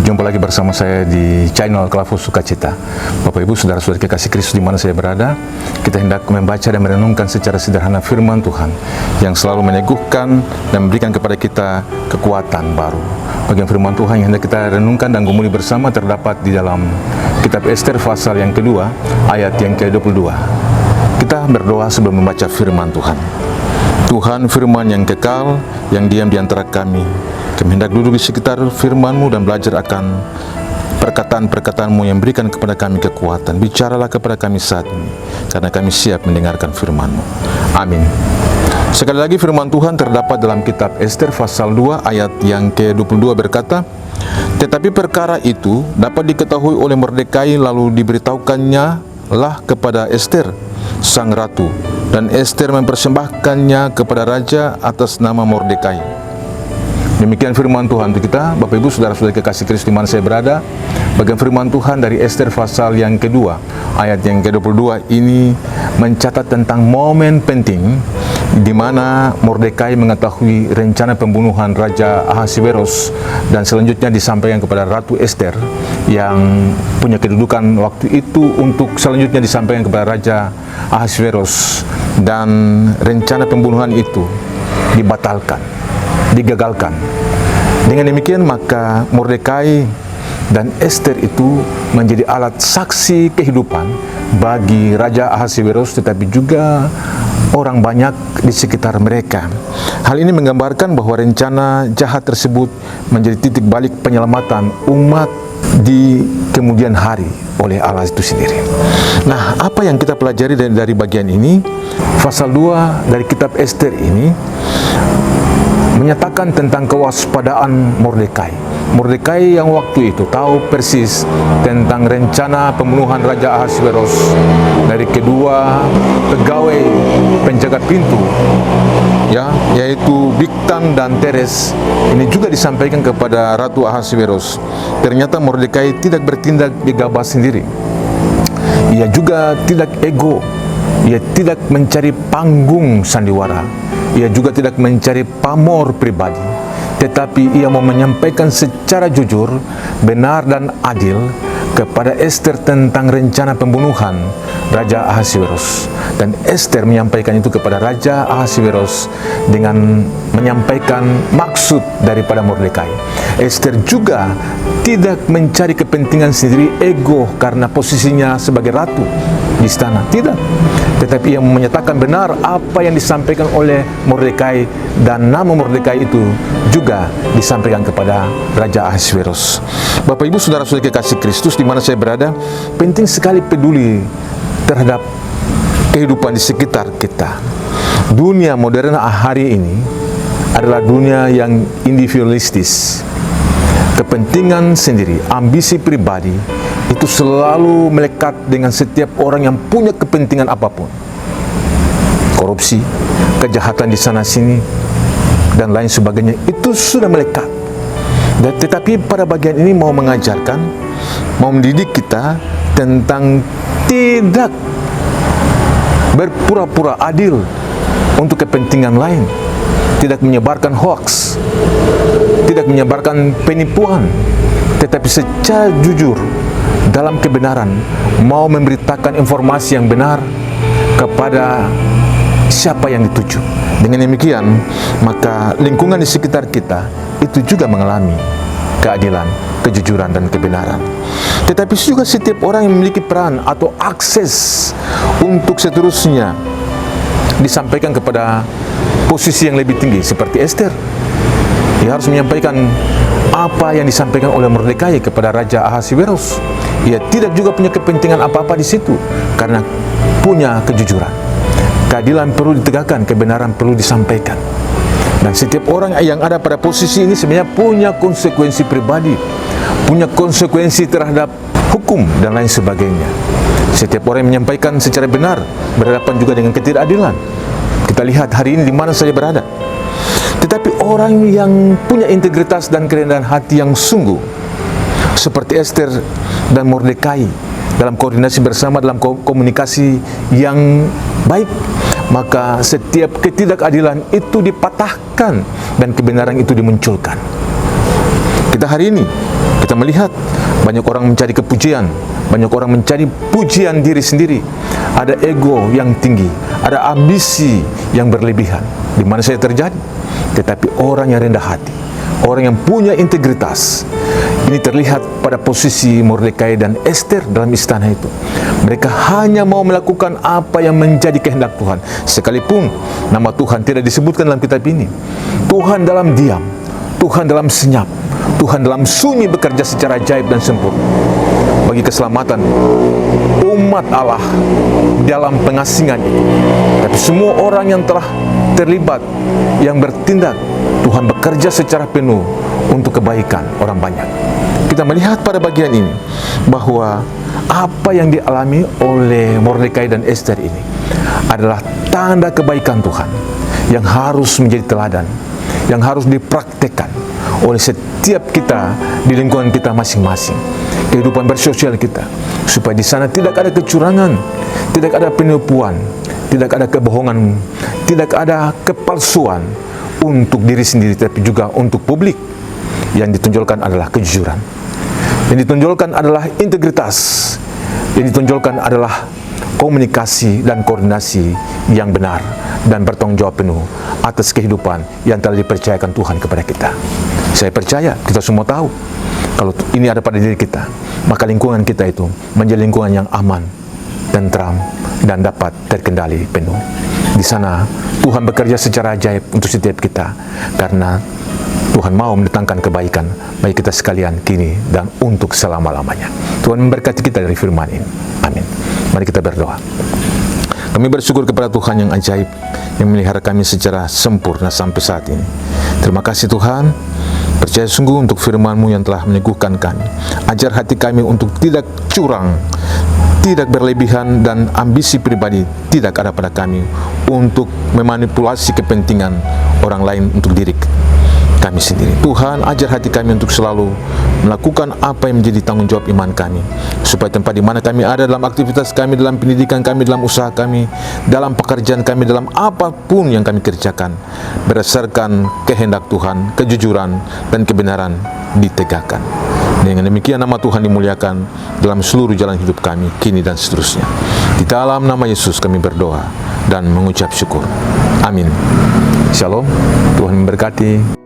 jumpa lagi bersama saya di channel Kelafu Sukacita. Bapak Ibu, saudara-saudari kekasih Kristus di mana saya berada, kita hendak membaca dan merenungkan secara sederhana firman Tuhan yang selalu meneguhkan dan memberikan kepada kita kekuatan baru. Bagian firman Tuhan yang hendak kita renungkan dan gumuli bersama terdapat di dalam kitab Ester pasal yang kedua, ayat yang ke-22. Kita berdoa sebelum membaca firman Tuhan. Tuhan, firman yang kekal, yang diam di antara kami. Kami hendak duduk di sekitar firman-Mu dan belajar akan perkataan-perkataan-Mu yang berikan kepada kami kekuatan. Bicaralah kepada kami saat ini, karena kami siap mendengarkan firman-Mu. Amin. Sekali lagi firman Tuhan terdapat dalam kitab Ester pasal 2 ayat yang ke-22 berkata, "Tetapi perkara itu dapat diketahui oleh Mordekai, lalu diberitahukannya lah kepada Ester, sang ratu, dan Ester mempersembahkannya kepada raja atas nama Mordekai." Demikian firman Tuhan untuk kita, Bapak Ibu, saudara-saudari kekasih Kristus di mana saya berada. Bagian firman Tuhan dari Ester pasal yang kedua, ayat yang ke-22 ini mencatat tentang momen penting di mana Mordekai mengetahui rencana pembunuhan Raja Ahasiweros dan selanjutnya disampaikan kepada Ratu Ester yang punya kedudukan waktu itu untuk selanjutnya disampaikan kepada Raja Ahasiweros, dan rencana pembunuhan itu dibatalkan, digagalkan. Dengan demikian maka Mordekai dan Ester itu menjadi alat saksi kehidupan bagi Raja Ahasiweros, tetapi juga orang banyak di sekitar mereka. Hal ini menggambarkan bahwa rencana jahat tersebut menjadi titik balik penyelamatan umat di kemudian hari oleh Allah itu sendiri. Nah, apa yang kita pelajari dari bagian ini? Pasal 2 dari kitab Ester ini menyatakan tentang kewaspadaan Mordekai. Mordekai yang waktu itu tahu persis tentang rencana pembunuhan Raja Ahasiweros dari kedua pegawai penjaga pintu, yaitu Bigtan dan Teres. Ini juga disampaikan kepada Ratu Ahasiweros. Ternyata Mordekai tidak bertindak gegabah sendiri. Ia juga tidak ego. Ia tidak mencari panggung sandiwara. Ia juga tidak mencari pamor pribadi, tetapi ia mau menyampaikan secara jujur, benar dan adil kepada Ester tentang rencana pembunuhan Raja Ahasiweros. Dan Ester menyampaikan itu kepada Raja Ahasiweros dengan menyampaikan maksud daripada Mordekai. Ester juga tidak mencari kepentingan sendiri, ego karena posisinya sebagai ratu di istana, tidak. Tetapi ia menyatakan benar apa yang disampaikan oleh Mordekai, dan nama Mordekai itu juga disampaikan kepada Raja Ahasiweros. Bapak Ibu, saudara-saudari kekasih Kristus di mana saya berada, penting sekali peduli terhadap kehidupan di sekitar kita. Dunia modern hari ini adalah dunia yang individualistis. Kepentingan sendiri, ambisi pribadi itu selalu melekat dengan setiap orang yang punya kepentingan apapun. Korupsi, kejahatan di sana-sini, dan lain sebagainya, itu sudah melekat. Dan tetapi pada bagian ini mau mengajarkan, mau mendidik kita tentang tidak berpura-pura adil untuk kepentingan lain, tidak menyebarkan hoax, tidak menyebarkan penipuan, tetapi secara jujur dalam kebenaran mau memberitakan informasi yang benar kepada siapa yang dituju. Dengan demikian maka lingkungan di sekitar kita itu juga mengalami keadilan, kejujuran dan kebenaran. Tetapi juga setiap orang yang memiliki peran atau akses untuk seterusnya disampaikan kepada posisi yang lebih tinggi seperti Ester. Ia harus menyampaikan apa yang disampaikan oleh Mordekai kepada Raja Ahasiweros. Ia tidak juga punya kepentingan apa-apa di situ karena punya kejujuran. Keadilan perlu ditegakkan, kebenaran perlu disampaikan. Dan setiap orang yang ada pada posisi ini sebenarnya punya konsekuensi pribadi, punya konsekuensi terhadap hukum dan lain sebagainya. Setiap orang yang menyampaikan secara benar berhadapan juga dengan ketidakadilan. Kita lihat hari ini di mana saja berada. Tetapi orang yang punya integritas dan kerendahan hati yang sungguh, seperti Ester dan Mordekai, dalam koordinasi bersama, dalam komunikasi yang baik, maka setiap ketidakadilan itu dipatahkan dan kebenaran itu dimunculkan. Kita hari ini, kita Kita melihat banyak orang mencari kepujian, banyak orang mencari pujian diri sendiri. Ada ego yang tinggi, ada ambisi yang berlebihan. Di mana saya terjadi? Tetapi orang yang rendah hati, orang yang punya integritas, ini terlihat pada posisi Mordekai dan Ester dalam istana itu. Mereka hanya mau melakukan apa yang menjadi kehendak Tuhan, sekalipun nama Tuhan tidak disebutkan dalam kitab ini. Tuhan dalam diam, Tuhan dalam senyap, Tuhan dalam sunyi bekerja secara ajaib dan sempurna bagi keselamatan umat Allah dalam pengasingan itu. Tapi semua orang yang telah terlibat, yang bertindak, Tuhan bekerja secara penuh untuk kebaikan orang banyak. Kita melihat pada bagian ini bahwa apa yang dialami oleh Mordekai dan Ester ini adalah tanda kebaikan Tuhan yang harus menjadi teladan, yang harus dipraktekkan oleh setiap kita di lingkungan kita masing-masing, kehidupan bersosial kita, supaya di sana tidak ada kecurangan, tidak ada penipuan, tidak ada kebohongan, tidak ada kepalsuan untuk diri sendiri, tapi juga untuk publik. Yang ditonjolkan adalah kejujuran, yang ditonjolkan adalah integritas, yang ditonjolkan adalah komunikasi dan koordinasi yang benar dan bertanggung jawab penuh atas kehidupan yang telah dipercayakan Tuhan kepada kita. Saya percaya kita semua tahu kalau ini ada pada diri kita, maka lingkungan kita itu menjadi lingkungan yang aman, tentram, dan dapat terkendali penuh. Di sana Tuhan bekerja secara ajaib untuk setiap kita, karena Tuhan mau mendatangkan kebaikan bagi kita sekalian kini dan untuk selama-lamanya. Tuhan memberkati kita dari firman ini. Amin. Mari kita berdoa. Kami bersyukur kepada Tuhan yang ajaib, yang memelihara kami secara sempurna sampai saat ini. Terima kasih Tuhan. Percaya sungguh untuk firman-Mu yang telah meneguhkan kami. Ajar hati kami untuk tidak curang, tidak berlebihan, dan ambisi pribadi tidak ada pada kami untuk memanipulasi kepentingan orang lain untuk diri kami sendiri. Tuhan, ajar hati kami untuk selalu melakukan apa yang menjadi tanggung jawab iman kami, supaya tempat di mana kami ada, dalam aktivitas kami, dalam pendidikan kami, dalam usaha kami, dalam pekerjaan kami, dalam apapun yang kami kerjakan, berdasarkan kehendak Tuhan, kejujuran dan kebenaran ditegakkan. Dengan demikian nama Tuhan dimuliakan dalam seluruh jalan hidup kami kini dan seterusnya. Di dalam nama Yesus kami berdoa dan mengucap syukur. Amin. Shalom. Tuhan memberkati.